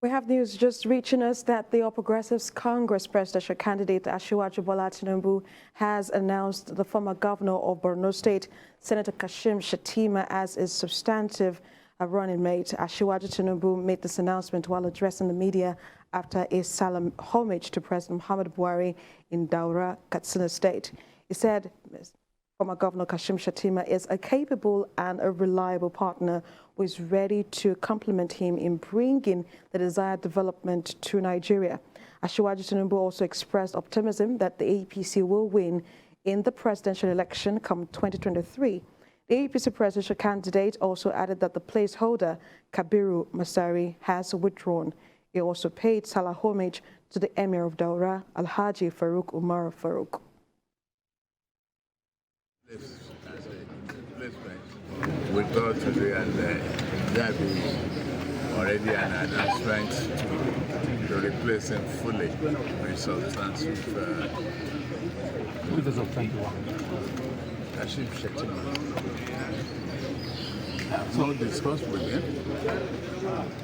We have news just reaching us that the All Progressives Congress presidential candidate Asiwaju Bola Tinubu has announced the former governor of Borno State, Senator Kashim Shettima, as his substantive running mate. Asiwaju Tinubu made this announcement while addressing the media after a solemn homage to President Buhari in Daura, Katsina State. He said former Governor Kashim Shettima is a capable and a reliable partner who is ready to complement him in bringing the desired development to Nigeria. Asiwaju Tinubu also expressed optimism that the APC will win in the presidential election come 2023. The APC Presidential Candidate also added that the placeholder, Kabiru Masari, has withdrawn. He also paid Salah homage to the Emir of Daura, Alhaji Farouk Umar Farouk. We thought today and that be already an announcement to replace him fully with substantive Kashim Shettima. I've not discussed with him.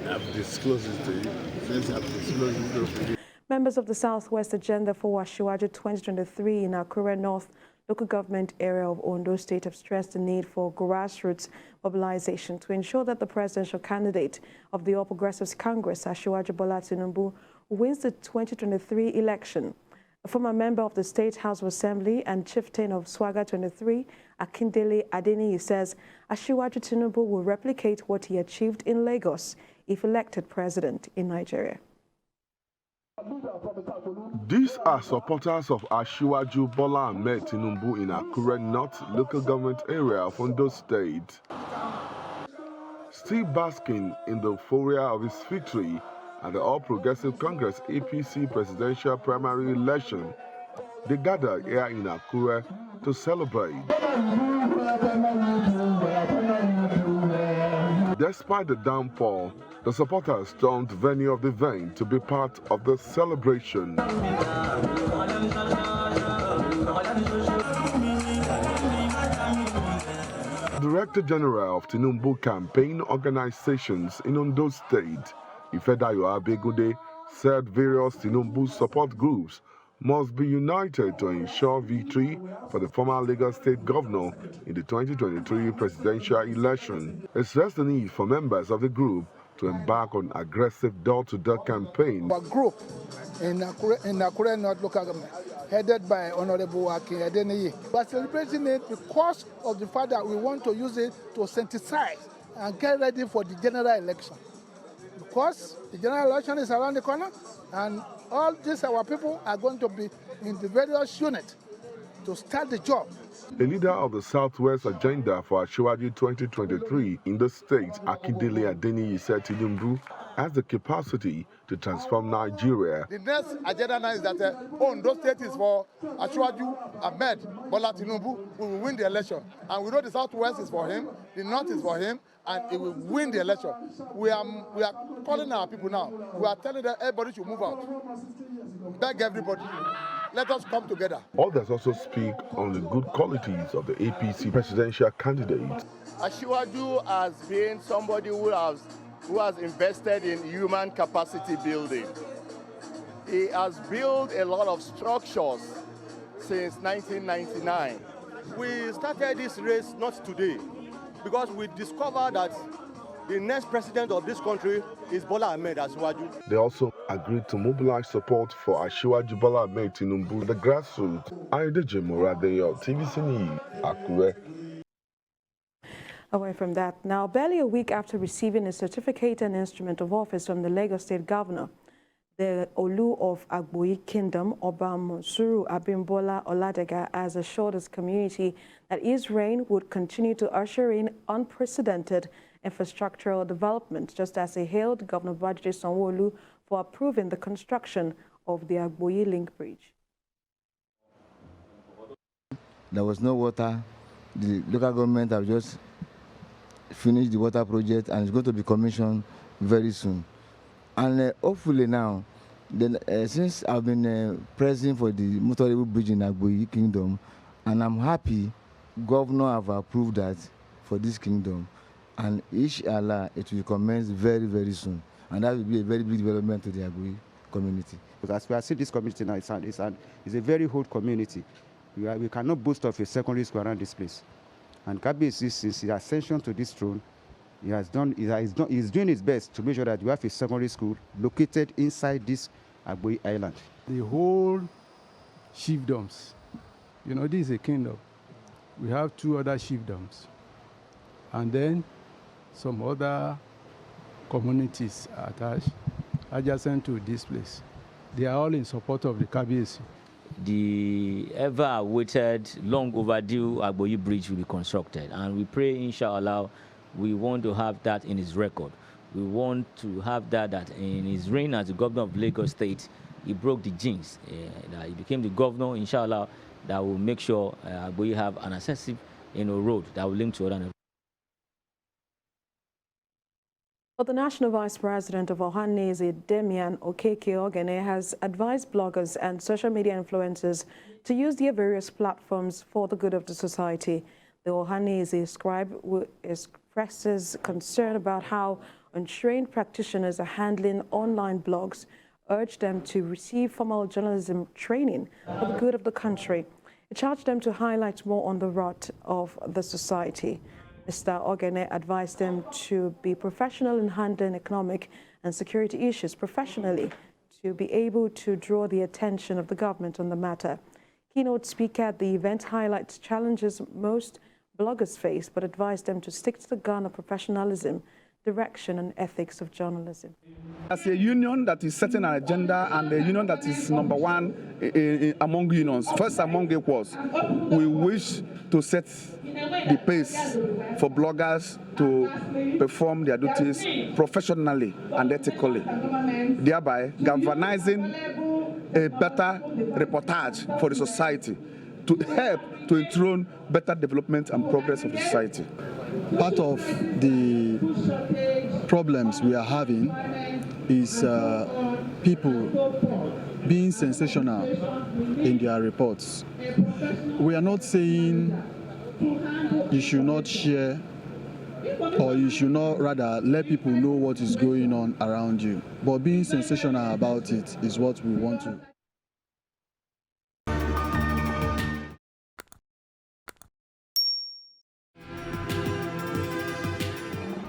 I've disclosed it to you. Since I've disclosed it to you. Members of the Southwest Agenda for Asiwaju 2023 in Akure North local government area of Ondo State have stressed the need for grassroots mobilization to ensure that the presidential candidate of the All Progressives Congress, Asiwaju Bola Tinubu, wins the 2023 election. A former member of the State House of Assembly and chieftain of Swaga 23, Akindele Adeniyi, says Asiwaju Tinubu will replicate what he achieved in Lagos if elected president in Nigeria. These are supporters of Asiwaju Bola Ahmed Tinubu in Akure North local government area of Ondo State. Still basking in the euphoria of his victory at the All Progressive Congress APC Presidential Primary Election, they gathered here in Akure to celebrate. Despite the downpour, the supporters stormed the venue of the event to be part of the celebration. Director General of Tinubu campaign organizations in Ondo State, Ifedayo Abegude, said various Tinubu support groups must be united to ensure victory for the former Lagos State governor in the 2023 presidential election. It stressed the need for members of the group to embark on aggressive door-to-door campaign. Our group in Akure North local government, headed by Honorable Akin Adeniyi, we are celebrating it because of the fact that we want to use it to synthesize and get ready for the general election. Because the general election is around the corner, and all these our people are going to be in the various units to start the job. A leader of the Southwest Agenda for Asiwaju 2023 in the state, Akindele Adeniyi, said Tinubu has the capacity to transform Nigeria. The next agenda now is that Ondo State is for Asiwaju Ahmed Bola Tinubu, who will win the election. And we know the Southwest is for him, the North is for him, and he will win the election. We are calling our people now. We are telling them everybody should move out. Beg everybody. Let us come together. Others also speak on the good qualities of the APC presidential candidate. Asiwaju has been somebody who has invested in human capacity building. He has built a lot of structures since 1999. We started this race not today, because we discovered that the next president of this country is Bola Ahmed Asiwaju. They also agreed to mobilize support for Asiwaju Bola Ahmed Tinubu, the grassroots. Ayodeji Moradeyo, TVC News, Akure. Away from that, now barely a week after receiving a certificate and instrument of office from the Lagos State Governor, the Olu of Agboyi Kingdom, Oba Monsuru Abimbola Oladega, has assured his community that his reign would continue to usher in unprecedented infrastructural development, just as he hailed Governor Babajide Sanwo-Olu for approving the construction of the Agboyi Link Bridge. There was no water. The local government have just finished the water project and it's going to be commissioned very soon. And hopefully now, since I've been president for the motorable bridge in Agboyi Kingdom, and I'm happy Governor have approved that for this kingdom. And inshallah, it will commence very, very soon. and that will be a very big development to the Agboyi community. Because we are seeing this community now, it's a very old community. We cannot boast of a secondary school around this place. And Kabiyesi, since his ascension to this throne, he's doing his best to make sure that we have a secondary school located inside this Agboyi island. The whole chiefdoms, this is a kingdom. We have 2 other chiefdoms. And then some other communities attached, adjacent to this place. They are all in support of the Kabiyesi. The ever-awaited, long overdue Agboyi Bridge will be constructed, and we pray, inshallah, we want to have that in his record. We want to have that in his reign as the governor of Lagos State, he broke the jinx. That he became the governor, inshallah, that will make sure Agboyi have an accessible road that will link to other. But the National Vice President of Ohanaeze, Damian Okeke-Ogene, has advised bloggers and social media influencers to use their various platforms for the good of the society. The Ohanaeze scribe expresses concern about how untrained practitioners are handling online blogs, urged them to receive formal journalism training for the good of the country. He charged them to highlight more on the rot of the society. Mr. Ogene advised them to be professional in handling economic and security issues professionally to be able to draw the attention of the government on the matter. Keynote speaker at the event highlights challenges most bloggers face, but advised them to stick to the gun of professionalism, direction and ethics of journalism. As a union that is setting an agenda and a union that is number one among unions, first among equals, we wish to set the pace for bloggers to perform their duties professionally and ethically, thereby galvanizing a better reportage for the society to help to enthrone better development and progress of the society. Part of the problems we are having is people being sensational in their reports. We are not saying you should not share or you should not rather let people know what is going on around you, but being sensational about it is what we want to.